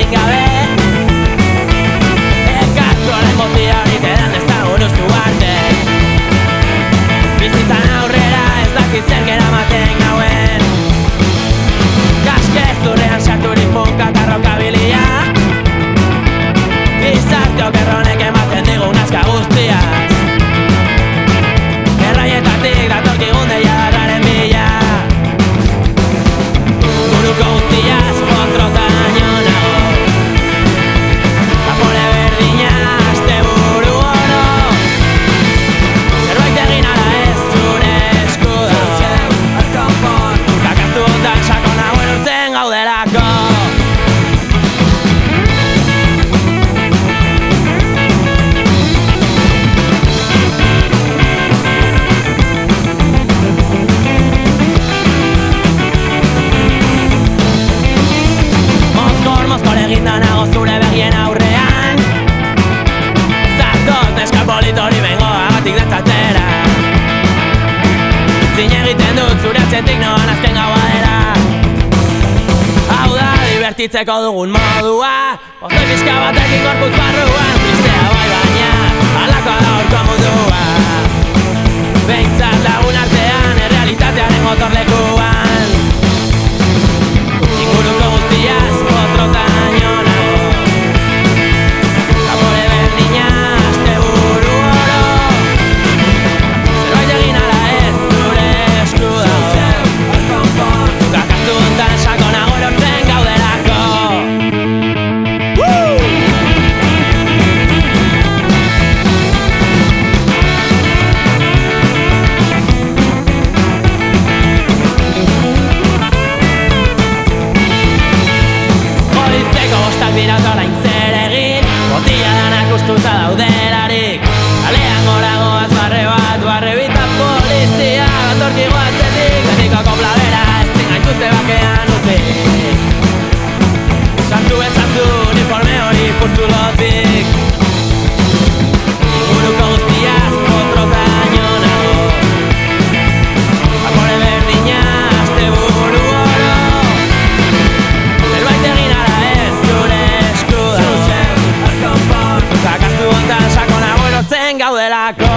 egin gabe. Ekatzuaren botia hori teran ezagun ustu arte. Bizitzan aurrera ez dakit zer geramaten gauen. Gaskezurrean sarturik punka eta rokabilia. Gizarte okerronek ematen digu nazka guztiaz. Erraietatik datorkigun deia darraren bila. Buruko guztiaz potrotaino nago. Zapore berdina aste buru oro. Zerbait egin ala ez zure esku dago. Kakaztu ondan sako nagoen urtzen gaudelako. Mozkor eginda nago zure begien aurrean. Zatoz neska politori bengo agatik dantzatera. Zin egiten dut zure atzetik noan azken gaua dela. Hau da, divertitzeko dugun modua. Ozoi pixka batekin gorputz barruan. Tristea bai baina, alakoa da horko mundua. Behintzat lagun artean, errealitatearen motorlekuan. Inguruko guztiaz potrotaino nago. Zapore berdina aste buru oro. Zerbait egin ala ez zure esku dago. Kakaztu ondan sako nago lortzen gaudelako. Goizeko bostak dira orain zer egin. Botila danak ustuta daudelarik. Kalean goragoaz barre bita polizia. Datorkigu atzetik, betiko kopladera. Ez gaituzte bakean utzi. Sartu ezazu uniforme hori purtzulotik. Buruko guztiaz potrotaino nago. Zapore berdina aste buru oro. Zerbait egin ala ez zure esku dago. Kakaztu ondan sako nago erotzen gaudelako.